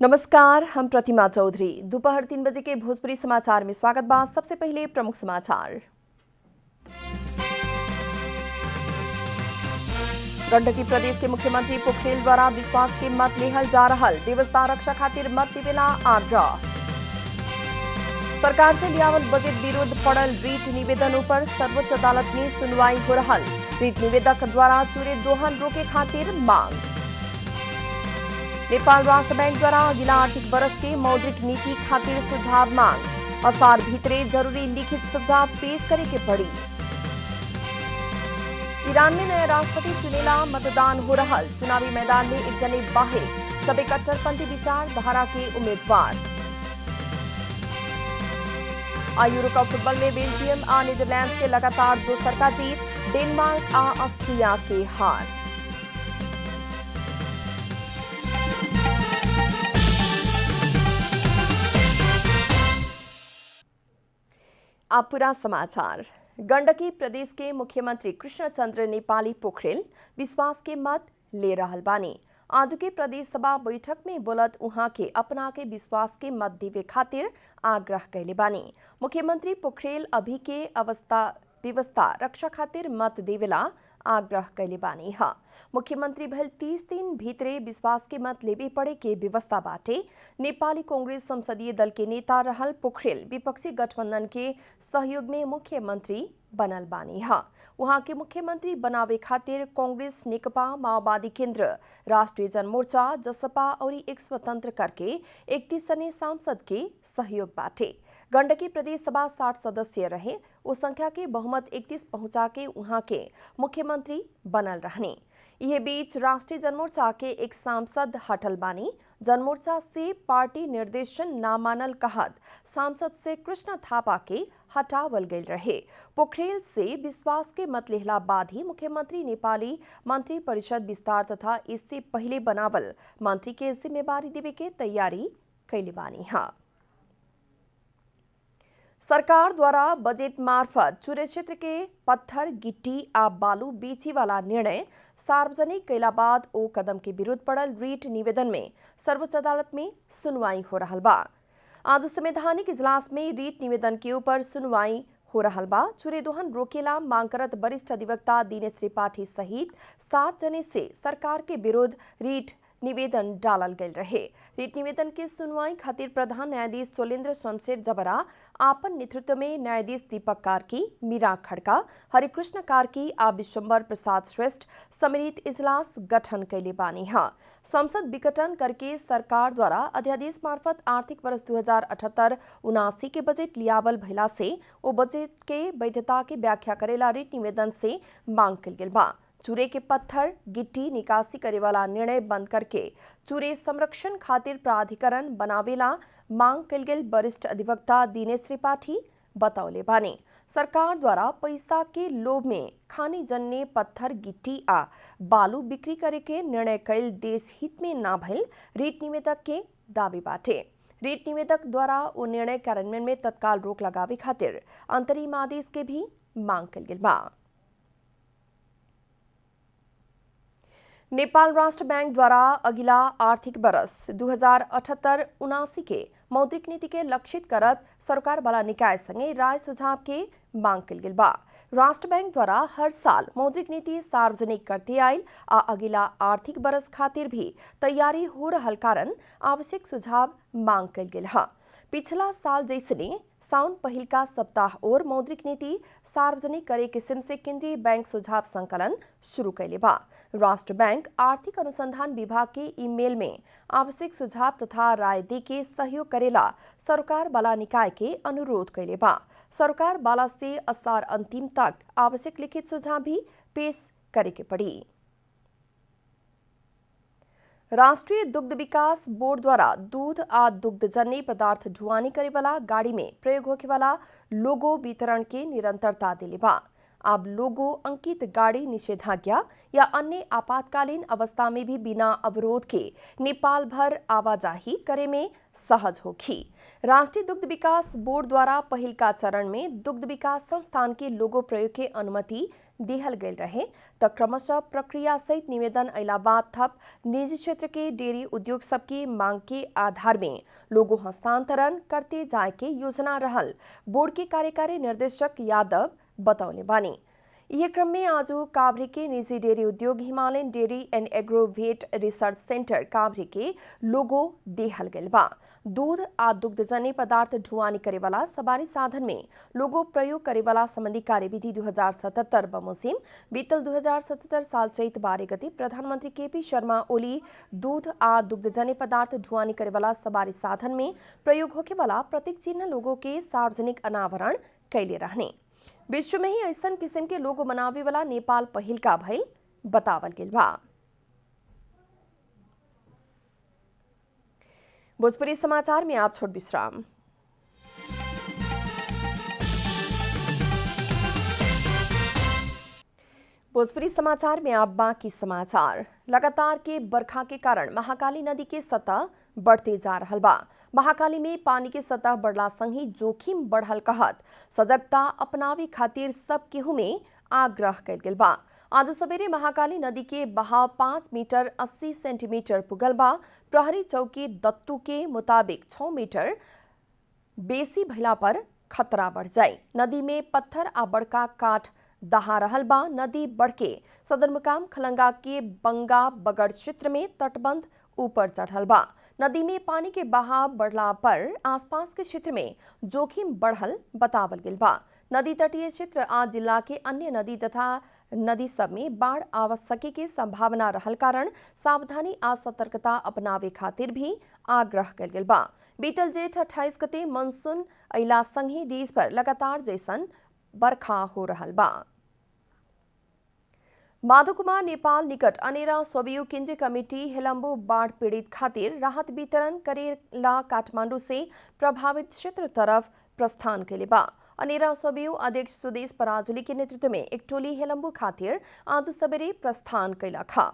नमस्कार, हम प्रतिमा चौधरी। दोपहर 3 बजे के भोजपुरी समाचार में स्वागत बा। सबसे पहले प्रमुख समाचार। गंडकी प्रदेश के मुख्यमंत्री पोखरेल द्वारा विश्वास के मत लेहल जा रहल, व्यवस्था रक्षा खातिर मत देवेला आग्रह। सरकार से लियावल बजट विरुद्ध पड़ल रीट निवेदन पर सर्वोच्च अदालत में सुनवाई हो रहल, रीट निवेदक द्वारा चूरे दोहन रोके खातिर मांग। नेपाल राष्ट्र बैंक द्वारा अगिला आर्थिक वर्ष के मौद्रिक नीति खातिर सुझाव मांग, असार भीतरे जरूरी लिखित सुझाव पेश करे के पड़ी। ईरान में नया राष्ट्रपति चुनेला मतदान हो रहल, चुनावी मैदान में एक जने बाहे सबे कट्टरपंथी विचारधारा के उम्मीदवार। यूरो कप फुटबॉल में बेल्जियम आ नीदरलैंड्स के लगातार दोसर का जीत, डेनमार्क आ ऑस्ट्रिया के हार। अब पूरा समाचार। गंडकी प्रदेश के मुख्यमंत्री कृष्णचंद्र नेपाली पोखरेल विश्वास के मत ले रहल बानी। आज के प्रदेश सभा बैठक में बोलत उहाँ के अपना के विश्वास के मत देवे खातिर आग्रह कैले बानी। मुख्यमंत्री पोखरेल अभी के व्यवस्था रक्षा खातिर मत देवेला आग्रह कैले बानी है। मुख्यमंत्री भल 30 दिन भीतरे विश्वास के मत लेवे पड़े के व्यवस्था बाटे। नेपाली कांग्रेस संसदीय दल के नेता रहल पोखरेल विपक्षी गठबंधन के सहयोग में मुख्यमंत्री बनल बानी है। वहां के मुख्यमंत्री बनावे खातिर कांग्रेस, नेकपा माओवादी केंद्र, राष्ट्रीय जनमोर्चा, जसपा और एक स्वतंत्र करके 31 जने सांसद के सहयोग बाटे। गंडकी प्रदेश सभा 60 सदस्य रहे, वो संख्या के बहुमत 31 पहुंचा के वहां के मुख्यमंत्री बनल रहने। यह बीच राष्ट्रीय जनमोर्चा के एक सांसद हटल बानी। जनमोर्चा से पार्टी निर्देशन ना मानल कहत सांसद से कृष्ण थापा के हटावल गए रहे। पोखरेल से विश्वास के मत लेहला बाद ही मुख्यमंत्री नेपाली मंत्री परिषद विस्तार तथा इससे पहले बनावल मंत्री के जिम्मेवारी देवे के तैयारी कैले बानी है। सरकार द्वारा बजट मार्फत चुरे क्षेत्र के पत्थर, गिट्टी आ बालू बेची वाला निर्णय सार्वजनिक कैला बाद ओ कदम के विरुद्ध पड़ल रीट निवेदन में सर्वोच्च अदालत में सुनवाई हो रहल बा। आज संवैधानिक इजलास में रीट निवेदन के ऊपर सुनवाई हो रहल बा। चुरे दोहन रोकेला मांग करत वरिष्ठ अधिवक्ता दिनेश त्रिपाठी सहित 7 जने से सरकार के विरुद्ध रीट निवेदन डालल गए रहे। रीट निवेदन के सुनवाई खातिर प्रधान न्यायाधीश सोलेन्द्र शमशेर जबरा आपन नेतृत्व में न्यायाधीश दीपक कार्की, मीरा खड़का, हरिकृष्ण कार्की आ विश्वम्बर प्रसाद श्रेष्ठ सम्मिलित इजलास गठन कैले बानी है। संसद विघटन करके सरकार द्वारा अध्यादेश मार्फत आर्थिक वर्ष 2078-79 के बजट लियावल भइला से वो बजट के वैधता के व्याख्या करेला रीट निवेदन से मांग कल गेल बा। चूरे के पत्थर, गिट्टी निकासी करे वाला निर्णय बंद करके चूरे संरक्षण खातिर प्राधिकरण बनावेला मांग कल गेल वरिष्ठ अधिवक्ता दिनेश त्रिपाठी बतौले बानी। सरकार द्वारा पैसा के लोभ में खानी जन्ने पत्थर, गिट्टी आ बालू बिक्री करे के निर्णय कैल देश हित में ना भइल रीट निवेदक के दावी बाटे। रीट निवेदक द्वारा वो निर्णय कार्यान्वयन में तत्काल रोक लगावे खातिर अंतरिम आदेश के भी मांग कल गेल बा। नेपाल राष्ट्र बैंक द्वारा अगिला आर्थिक वर्ष 2078-79 के मौद्रिक नीति के लक्षित करत सरकार वाला निकाय संगे राय सुझाव के मांग कल गेल बा। राष्ट्र बैंक द्वारा हर साल मौद्रिक नीति सार्वजनिक करते आयल आ अगिला आर्थिक वर्ष खातिर भी तैयारी हो रहल कारण आवश्यक सुझाव मांग कल गेल है। पिछला साल जैसने साउन पहिल का सप्ताह और मौद्रिक नीति सार्वजनिक करे किस्म से केंद्रीय बैंक सुझाव संकलन शुरू कैले बा। राष्ट्र बैंक आर्थिक अनुसंधान विभाग के ईमेल में आवश्यक सुझाव तथा राय दे के सहयोग करेला सरकार वाला निकाय के अनुरोध कैले बा। सरकार वाला से असार अंतिम तक आवश्यक लिखित सुझाव भी पेश करे के पड़ी। राष्ट्रीय दुग्ध विकास बोर्ड द्वारा दूध आ दुग्धजन्य पदार्थ ढुवानी करे वाला गाड़ी में प्रयोग होके वाला लोगो वितरण के निरंतरता दिले बा। अब लोगो अंकित गाड़ी निषेधाज्ञा या अन्य आपातकालीन अवस्था में भी बिना अवरोध के नेपाल भर आवाजाही करे में सहज होगी। राष्ट्रीय दुग्ध विकास बोर्ड द्वारा पहिल का चरण में दुग्ध विकास संस्थान के लोगो प्रयोग के अनुमति दिहल गए रहे त क्रमशः प्रक्रिया सहित निवेदन अइला बाद थप निजी क्षेत्र के डेयरी उद्योग सबकी मांग के आधार में लोगो हस्तांतरण करते जाए के योजना रहल बोर्ड के कार्यकारी निर्देशक यादव बतौले बानी। यह क्रम में आज काभ्रे के निजी डेयरी उद्योग Himalayan dairy and agrovet research centre Kabhre के लोगो देहल गइल बा। दूध आ दुग्धजन्य पदार्थ ढुवानी करे वाला सवारी साधन में लोगो प्रयोग करे वाला संबंधी कार्यविधि 2077 बमोजिम बीतल 2077 साल चैत 12 गते प्रधानमंत्री केपी शर्मा ओली दूध आ दुग्धजन्य पदार्थ ढुवानी करे वाला सवारी साधन में प्रयोग होके वाला प्रतीक चिन्ह लोगो के सार्वजनिक अनावरण कैले रहने। विश्व में ही ऐसा किस्म के लोगो मनावे वाला नेपाल पहिल का भइल बतावल गेल बा। भोजपुरी समाचार में आप छोट विश्राम। भोजपुरी समाचार में आप बाकी समाचार। लगातार के बरखा के कारण महाकाली नदी के सतह बढ़ते जा रहल बा। महाकाली में पानी के सतह बढ़ला संग ही जोखिम बढ़ल कहत सजगता अपनावे खातिर सब केहू में आग्रह कैल गेल बा। आज सवेरे महाकाली नदी के बहाव 5 मीटर 80 सेंटीमीटर पुगल बा। प्रहरी चौकी दत्तू के मुताबिक 6 मीटर बेसी भइला पर खतरा बढ़ जाए। नदी में पत्थर आ बड़का काठ दहा रहल बा। नदी बढ़ के सदरमुकाम खलंगा के बंगा बगड़ क्षेत्र में तटबंध ऊपर चढ़ल बा। नदी में पानी के बहाव बढ़ला पर आसपास के क्षेत्र में जोखिम बढ़ल बतावल गेल बा। नदी तटीय क्षेत्र आ जिला के अन्य नदी तथा नदी सब में बाढ़ आ सके के संभावना रहल कारण सावधानी आ सतर्कता अपनावे खातिर भी आग्रह कल गेल बा। बीतल जेठ 28 गते मानसून अइला संग ही देश पर लगातार जैसन बरखा हो रहल बा। माधोकुमा नेपाल निकट अनेरा स्वयं केंद्रीय कमेटी हेलम्बू बाढ़ पीड़ित खातिर राहत वितरण करेला काठमांडू से प्रभावित क्षेत्र तरफ प्रस्थान कैले बा। अनेरा स्वयं अध्यक्ष सुदेश पराजुली के नेतृत्व में एक टोली हेलम्बू खातिर आज सवेरे प्रस्थान कैला खा।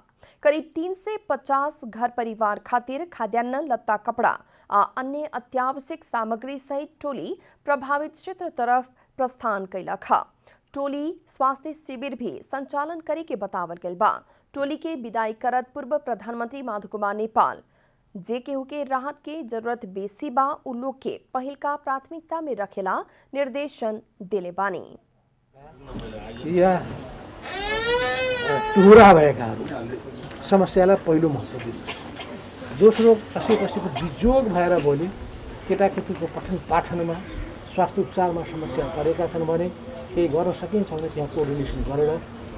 करीब 3 से 50 घर परिवार खातिर खाद्यान्न लत्ता कपड़ा आ अन्य अत्यावश्यक सामग्री सहित टोली प्रभावित क्षेत्र तरफ प्रस्थान कैला खा। टोली स्वास्थ्य शिविर भी संचालन करे के बतावल गेल बा। टोली के विदाई करत पूर्व प्रधानमंत्री माधोकुमा नेपाल जे केहू के राहत के जरूरत बेसी बा उ लोग के पहिल का प्राथमिकता में रखेला निर्देशन देले बानी। टुहुरा भएकाहरू समस्यालाई पहिलो महत्त्व दिनु। दोस्रो कसैको बिजोग भएर भोलि केटाकेटीको पठन पाठनमा स्वास्थ्य उपचारमा समस्या परेका छन् भने केही गर्न सकिन्छ भने त्यहाँ कोअर्डिनेसन गरेर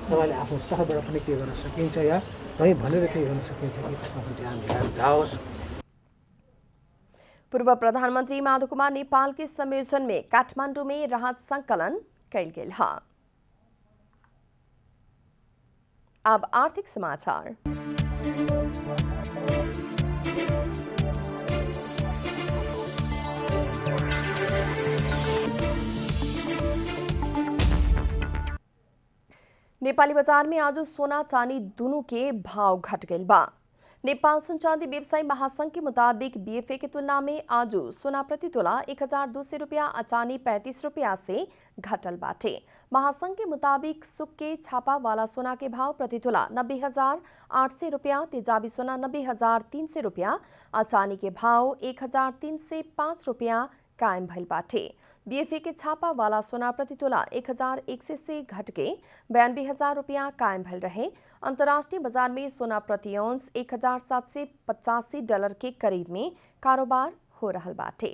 तपाईँले आफ्नो तर्फबाट पनि के गर्न सकिन्छ या कहीँ भनेर केही गर्न सकिन्छ कि त्यसमा ध्यान दिएर जाओस्। पूर्व प्रधानमंत्री माधोकुमा नेपाल के संयोजन में काठमांडू में राहत संकलन कैल गेल है। अब आर्थिक समाचार। नेपाली बाजार में आज सोना चांदी दोनों के भाव घट गए बा। नेपाल सुन चांदी व्यवसायी महासंघ के मुताबिक बीएफए की तुलना में आज सोना प्रति तोला 1200 रुपया आ चांदी 35 रुपया से घटल बाटे। महासंघ के मुताबिक सुक के छापा वाला सोना के भाव प्रति तोला 90,800 रुपया, तेजाबी सोना 90,300 रुपया आ चांदी के भाव 1,305 रुपया कायम भइल बाटे। बीएफए के छापा वाला सोना प्रति तोला 1,100 से घट के 92,000 रुपया कायम भइल रहे। अंतर्राष्ट्रीय बाजार में सोना प्रति औंस 1,785 डॉलर के करीब में कारोबार हो रहल बाटे।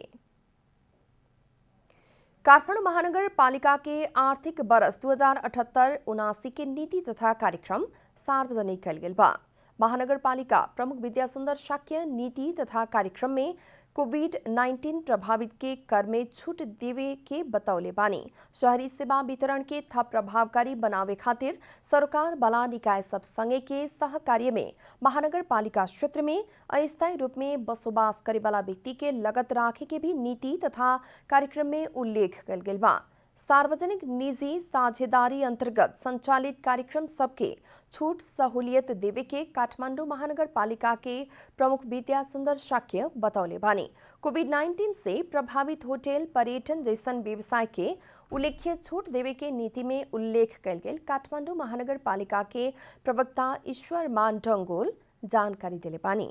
काठमांडू महानगर पालिका के आर्थिक बरस 2078-79 के नीति तथा कार्यक्रम सार्वजनिक कल गेल बा। महानगर पालिका प्रमुख विद्या सुंदर शाक्य नीति तथा कार्यक्रम में कोविड-19 प्रभावित के कर में छूट देवे के बतौले बानी। शहरी सेवा वितरण के थप प्रभावकारी बनावे खातिर सरकार वाला निकाय सब संगे के सहकार्य में महानगर पालिका क्षेत्र में अस्थायी रूप में बसोबास करे वाला व्यक्ति के लगत राखे के भी नीति तथा कार्यक्रम में उल्लेख कल गेल बा। सार्वजनिक निजी साझेदारी अंतर्गत संचालित कार्यक्रम सबके छूट सहूलियत देवे के काठमाडौँ महानगरपालिका के प्रमुख विद्या सुंदर शाक्य बतौले बानी। कोविड-19 से प्रभावित होटल पर्यटन जैसन व्यवसाय के उल्लेख्य छूट देवे के नीति में उल्लेख कल गेल काठमाडौँ महानगरपालिका के प्रवक्ता ईश्वर मान डंगोल जानकारी दिले बानी।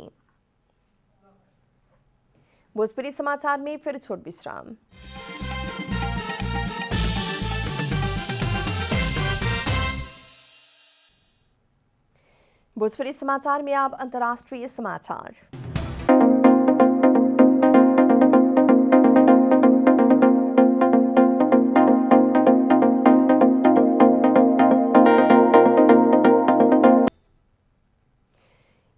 भोजपुरी समाचार में फिर छोट विश्राम। भोजपुरी समाचार में अब अंतर्राष्ट्रीय समाचार।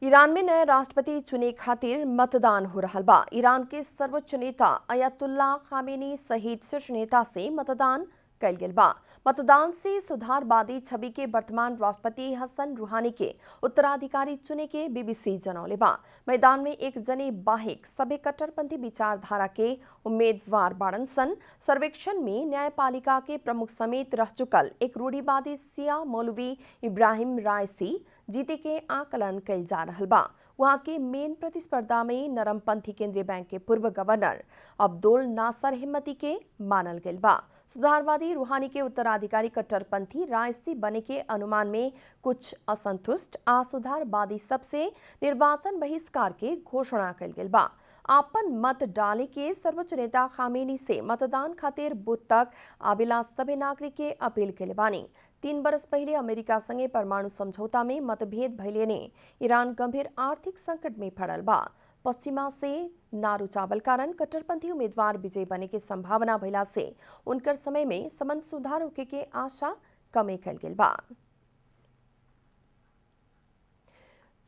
ईरान में नए राष्ट्रपति चुने खातिर मतदान हो रहा बा। ईरान के सर्वोच्च नेता अयतुल्ला खामेनी सहित शीर्ष नेता से मतदान कल गेल बा। मतदान से सुधारवादी छवि के वर्तमान राष्ट्रपति हसन रूहानी के उत्तराधिकारी चुने के बीबीसी जनौले बा। मैदान में एक जने बाहेक सभी कट्टरपंथी विचारधारा के उम्मीदवार बाड़न सन। सर्वेक्षण में न्यायपालिका के प्रमुख समेत रह चुकल एक रूढ़िवादी सिया मौलवी इब्राहिम रायसी जीते के आकलन कल जा रहा बा। वहां के मेन प्रतिस्पर्धा में नरमपंथी केंद्रीय बैंक के पूर्व गवर्नर अब्दुल नासर हिम्मती के मानल गल बा। सुधारवादी रूहानी के उत्तराधिकारी कट्टरपंथी रायसी बने के अनुमान में कुछ असंतुष्ट सुधारवादी सबसे निर्वाचन बहिष्कार के घोषणा कल गेल बा। आपन मत डाले के सर्वोच्च नेता खामेनी से मतदान खातिर बूथ तक आबिला सभी नागरिक के अपील के बानी। 3 बरस पहले अमेरिका संगे परमाणु समझौता में मतभेद भइले ने ईरान गंभीर आर्थिक संकट में पड़ल बा। पश्चिमा से नारू चावल कारण कट्टरपंथी उम्मीदवार विजय बने के संभावना भइला से उनकर समय में संबंध सुधार होके के आशा कमे कल गेल बा।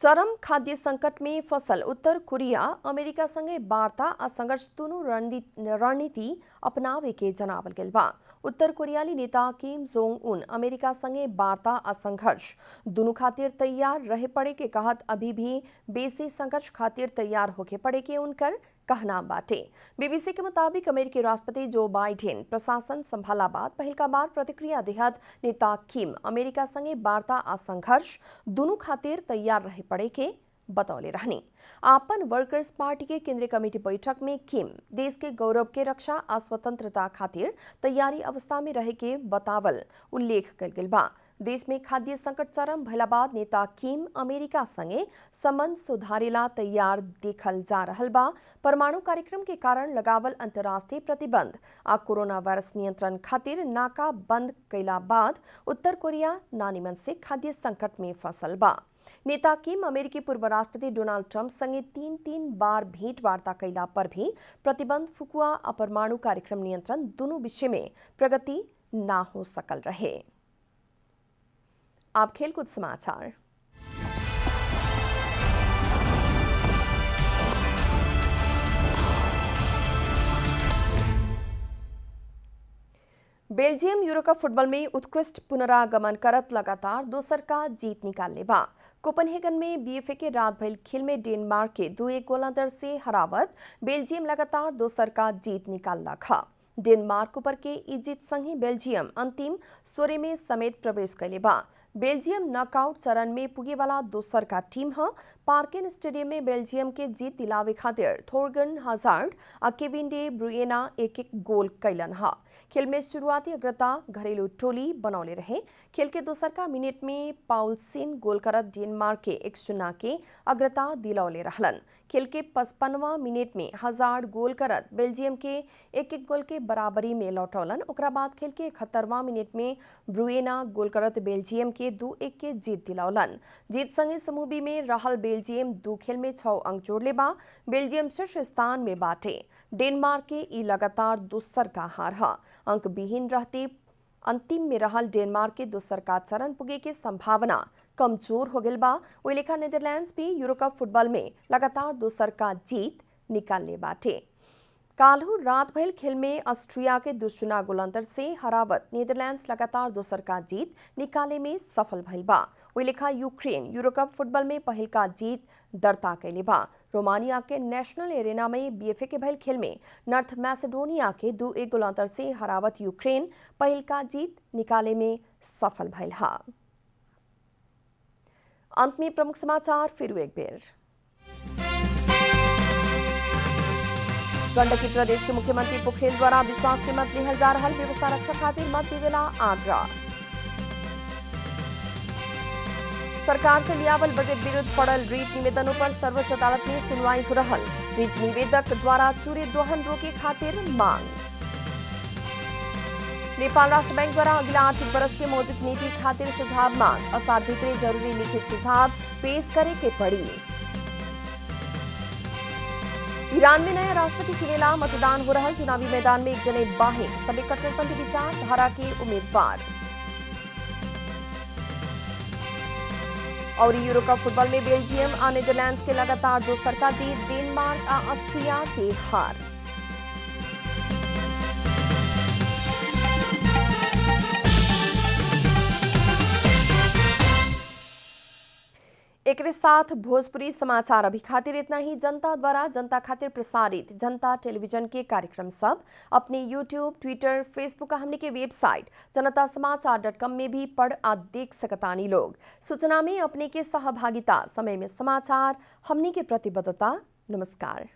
चरम खाद्य संकट में फसल उत्तर कोरिया अमेरिका संगे वार्ता आ संघर्ष दोनों रणनीति अपनावे के जनावल गेल बा। उत्तर कोरियाली नेता किम जोंग उन अमेरिका संगे वार्ता आ संघर्ष दोनों खातिर तैयार रहे पड़े के कहत अभी भी बेसी संघर्ष खातिर तैयार होके पड़े के उनकर कहना बाटे। बीबीसी के मुताबिक अमेरिकी राष्ट्रपति जो बाइडेन प्रशासन संभाला बाद पहलका बार प्रतिक्रिया देहत नेता किम अमेरिका संगे वार्ता आ संघर्ष दोनों खातिर तैयार रहे पड़े के बतौले रहनी। आपन वर्कर्स पार्टी के केंद्रीय कमेटी बैठक में किम देश के गौरव के रक्षा आ स्वतंत्रता खातिर तैयारी अवस्था में रहे के बतावल उल्लेख कल गेल बा। देश में खाद्य संकट चरम भइला बाद नेता किम अमेरिका संगे संबंध सुधारेला तैयार देखल जा रहल बा। परमाणु कार्यक्रम के कारण लगावल अंतर्राष्ट्रीय प्रतिबंध आ कोरोना वायरस नियंत्रण खातिर नाका बंद कैला बाद उत्तर कोरिया नानीमन से खाद्य संकट में फंसल बा। नेता किम अमेरिकी पूर्व राष्ट्रपति डोनाल्ड ट्रंप संगे 3 बार भेंट वार्ता कैला पर भी प्रतिबंध फुकुआ आ परमाणु कार्यक्रम नियंत्रण दोनों विषय में प्रगति ना हो सकल रहे। आप खेलकूद समाचार। बेल्जियम यूरोकप फुटबॉल में उत्कृष्ट पुनरागमन करत लगातार दोसर का जीत निकालने बा। कोपेनहेगन में बीएफए के रात भइल खेल में डेनमार्क के 2-1 गोल अंतर से हरावत बेल्जियम लगातार दोसर का जीत निकाल खा। डेनमार्क ऊपर के ई जीत संगे बेल्जियम अंतिम 16 में समेत प्रवेश कैले बा। बेल्जियम नॉकआउट चरण में पुगे वाला दोसर का टीम है। पार्केन स्टेडियम में बेल्जियम के जीत दिलावे खातिर थोर्गन हजार्ड और केविन डे ब्रुएना एक गोल कैलन है। खेल में शुरुआती अग्रता घरेलू टोली बनौले रहे। खेल के दोसर का मिनट में पाउलसिन गोल करत डेनमार्क के 1-0 के अग्रता दिलौले रहलन। खेल के 55वां मिनट में हजार्ड गोल करत बेल्जियम के 1-1 गोल के बराबरी में लौटौलन। ओकरा बाद खेल के 71वां मिनट में ब्रुएना गोल करत बेल्जियम के 2-1 के जीत दिलौलन। जीत संगे समूह बी में रहल बेल्जियम 2 खेल में 6 अंक जोड़ले बा। बेल्जियम शीर्ष स्थान में बाटे। डेनमार्क के ई लगातार दोसर का हार है। अंक विहीन रहते अंतिम में रहल डेनमार्क के दोसर का चरण पुगे के संभावना कमजोर हो गल बा। वही लेखा नीदरलैंड्स भी यूरोकप फुटबॉल में लगातार दोसर का जीत निकालने बाटे। काल्हू रात भइल खेल में ऑस्ट्रिया के 2-0 गोलंतर से हरावत नीदरलैंड्स लगातार दोसर का जीत निकाले में सफल भइल बा। वही लेखा यूक्रेन यूरोकप फुटबॉल में पहिल का जीत दर्ता कैले बा। रोमानिया के नेशनल एरेना में बीएफए के भइल खेल में नॉर्थ मैसेडोनिया के 2-1 गोलंतर से हरावत यूक्रेन पहिल का जीत निकाले में सफल भइल हा। अंत में प्रमुख समाचार फिर एक बेर। गंडकी प्रदेश के मुख्यमंत्री पोखरेल द्वारा विश्वास के मत लिहल जा रहल व्यवस्था रक्षा खातिर मत देवेला आग्रह। सरकार से लियावल बजट विरुद्ध पड़ल रीट निवेदनों पर सर्वोच्च अदालत में सुनवाई हो रहल। रीट निवेदक द्वारा चूरे दोहन रोके खातिर मांग। नेपाल राष्ट्र बैंक द्वारा अगला आर्थिक वर्ष के मौद्रिक नीति खातिर सुझाव मांग। असार भीतरे जरूरी लिखित सुझाव पेश करे के पड़ी। ईरान में नया राष्ट्रपति चुनेला मतदान हो रहा। चुनावी मैदान में एक जने बाहे सभी कट्टरपंथी विचारधारा के उम्मीदवार। और यूरोकप फुटबॉल में बेल्जियम और नीदरलैंड्स के लगातार दोसर का जीत, डेनमार्क और ऑस्ट्रिया के हार। एक साथ भोजपुरी समाचार अभी खातिर इतना ही। जनता द्वारा जनता खातिर प्रसारित जनता टेलीविजन के कार्यक्रम सब अपने यूट्यूब, ट्विटर, फेसबुक हमने के वेबसाइट जनतासमाचार.com में भी पढ़ आ देख सकतानी लोग। सूचना में अपने के सहभागिता, समय में समाचार हमने के प्रतिबद्धता। नमस्कार।